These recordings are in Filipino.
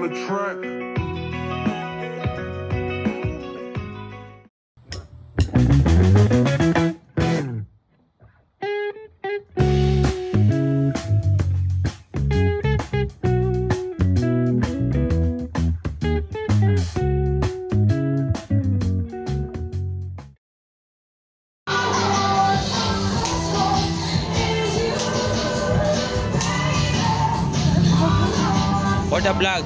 on the track. For the vlog.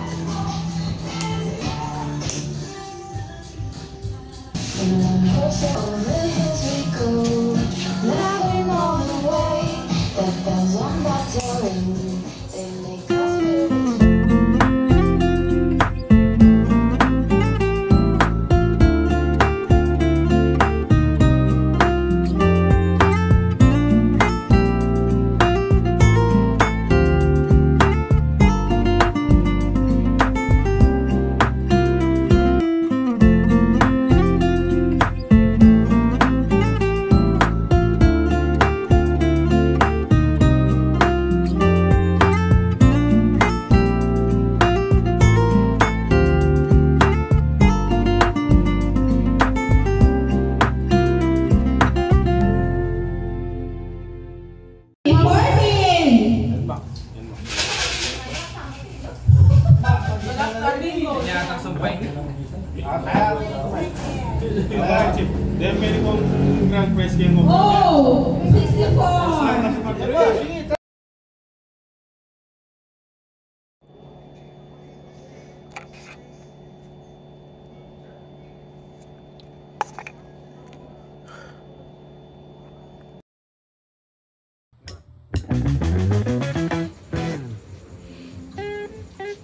Then pwede kong grand prize game mo. Oh! 64!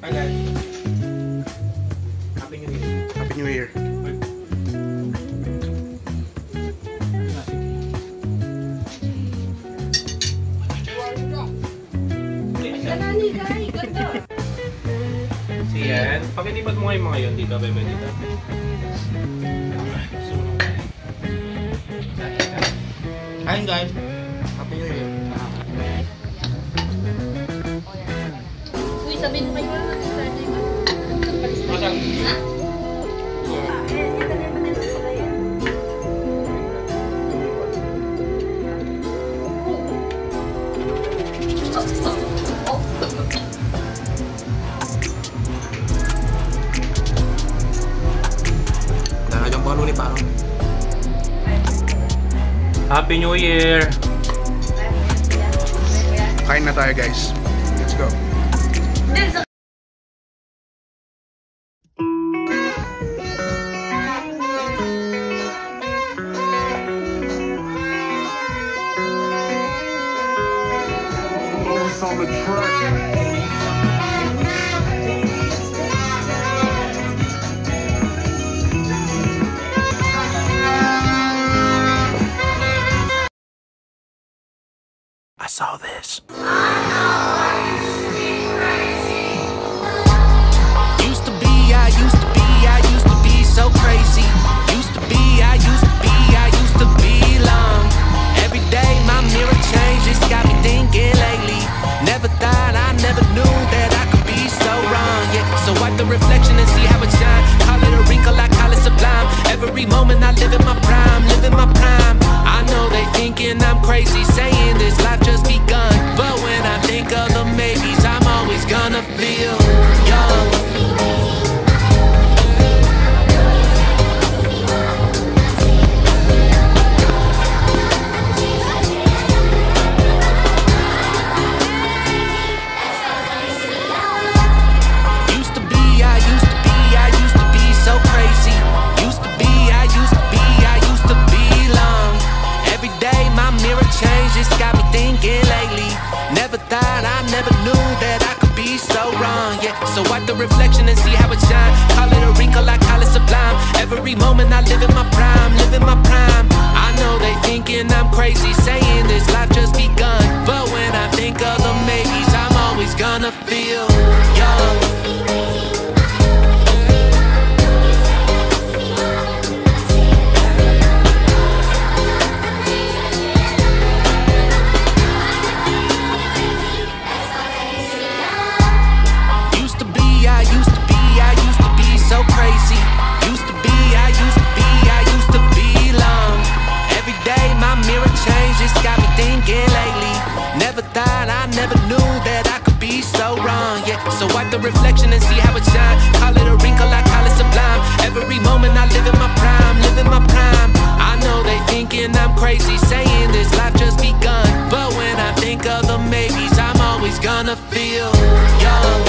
Hi guys. Happy New Year. Happy New Year. Yan. Pakilipat mo nga yung mga yun dito, bebe, dito. Hi guys. Happy New Year. Uy, sabihin mo kayo, start mo. Masang. Ha? Happy New Year! Kain na tayo guys. Let's go. Always on the track. I saw this. Used to be so crazy. Used to be long. Every day my mirror changes, got me thinking lately. Never thought I never knew that I could be so wrong. Yeah, so wipe the reflection and see how it shine. Call it a wrinkle, I call it sublime. Every moment I live in my prime, living my prime. I know they thinking I'm crazy, saying this life just begun. But when I think of the maybes, I'm always gonna feel young. Got me thinking lately. Never thought I never knew that I could be so wrong. Yeah, so wipe the reflection and see how it shine. Call it a wrinkle, I call it sublime. Every moment I live in my prime, living my prime. I know they thinking I'm crazy, saying this life just begun. But when I think of the maybes, I'm always gonna feel young. reflection and see how it shine. Call it a wrinkle, I call it sublime. Every moment I live in my prime, living my prime. I know they thinking I'm crazy, saying this life just begun. But when I think of the maybes, I'm always gonna feel young.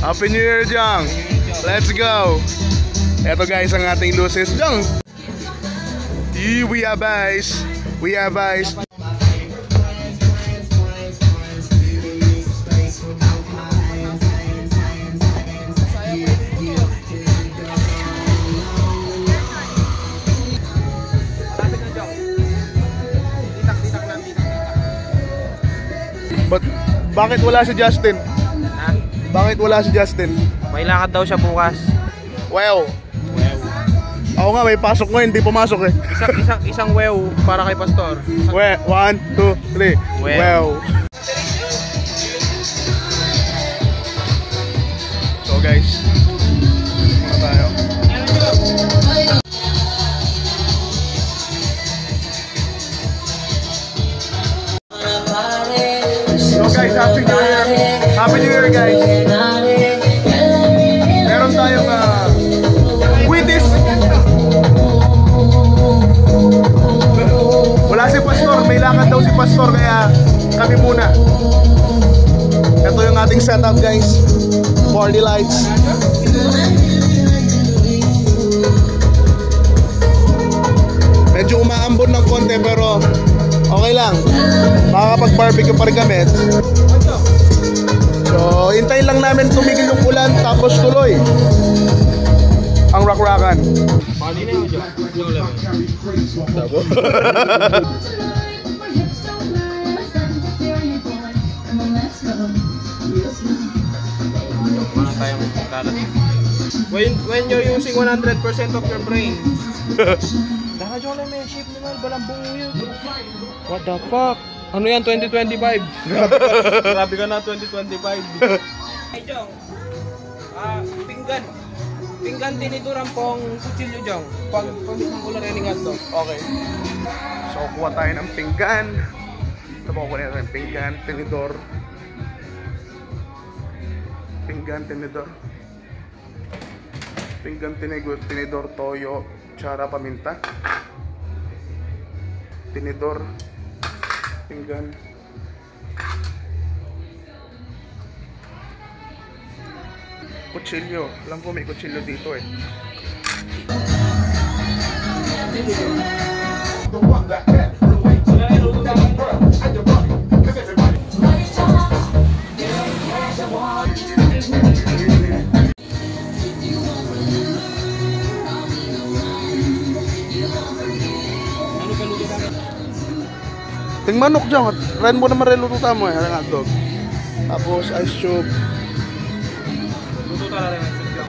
Happy New Year, Jong! Let's go! Eto guys ang ating luces, Jong! We have ice! We have ice! But bakit wala si Justin? Ha? Bakit wala si Justin? May lakad daw siya bukas. Wow. Ako nga may pasok ko, hindi pumasok eh. Isang wow para kay Pastor. We, 1, 2, 3. Wow. So guys, muna tayo. So guys, Happy New Year! Happy New Year guys! Meron tayong quitis! Wala si Pastor, may lakad daw si Pastor kaya kami muna. Ito yung ating setup guys. Party lights. Medyo umaambon ng konti pero okay lang. Makakapag-barbecue pa rin kami. So, hintayin lang namin tumigil yung ulan tapos tuloy ang rock-rockan. Pali na yun dyan. Tabo? Mana tayo magkalat. When you're using 100% of your brain. Daka dyan lang may shape naman. Balang bungo yun. What the fuck? Ano yan? 2025? Grabe ka na 2025. Hey Jong, pinggan. Pinggan tinituran pong kutsilyo Jong. Pag-pagmitang ko lang rin nga to. Okay. So, kuha tayo ng pinggan. Tapos kuha natin ng pinggan, tinidor. Pinggan, tinidor. Pinggan, tinidor, toyo, tsara, paminta. Tinidor. Pinggan. Kutsilyo. Alam ko may kutsilyo dito eh. Ting manok dyan, ren mo naman rin lututan mo eh, harang hotdog. Tapos ice cube. Luto talaga rin ang sudyo.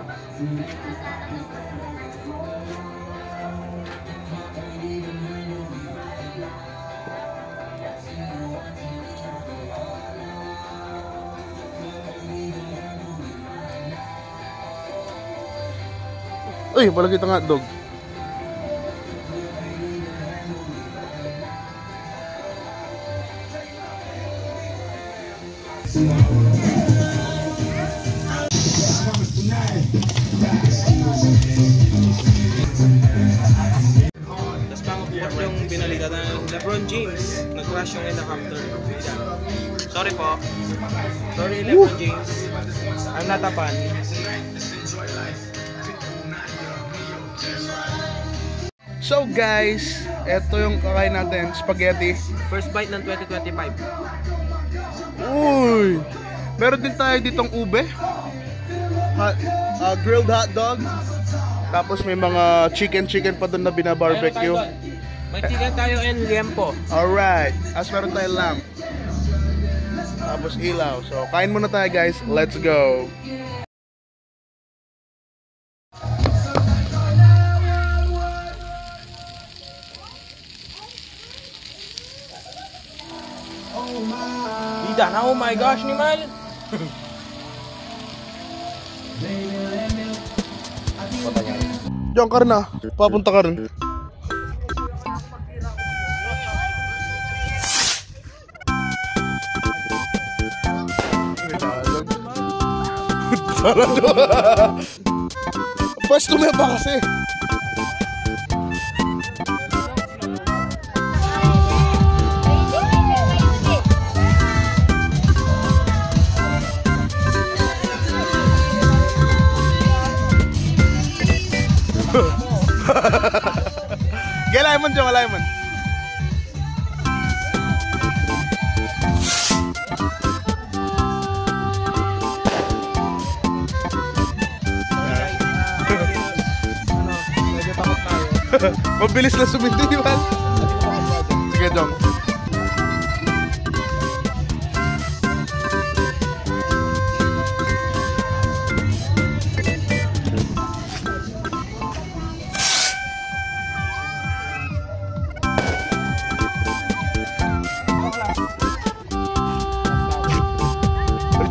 Uy, palagi itang hotdog. Tapos pang-upload yung binalikan ng LeBron James. Nag-crash yung helicopter. Sorry po. Sorry LeBron James. I'm not a fan. So guys, eto yung kakain natin, spaghetti. First bite ng 2025. Uy! Meron din tayo ditong ube. Grilled hot dog. Tapos may mga chicken pa doon na binabarbecue. May chicken tayo and liempo. Alright. As meron tayong lamb. tapos ilaw. So, kain muna tayo guys. Let's go! Dida na, oh my gosh, ni Mal. Diyan ka rin ah. Papunta ka rin. Pwesto mo ba kasi? Galay mo dyan, galay mo. Medyo takot tayo. Mabilis na suminti, di ba? Sige, Jong.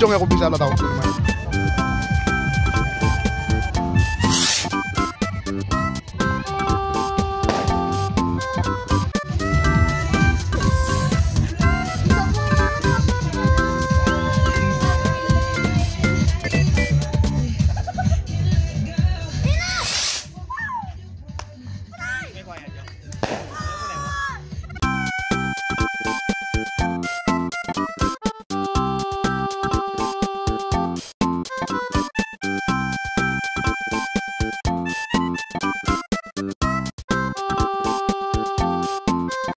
Jong, ako bisa na tawag ko naman.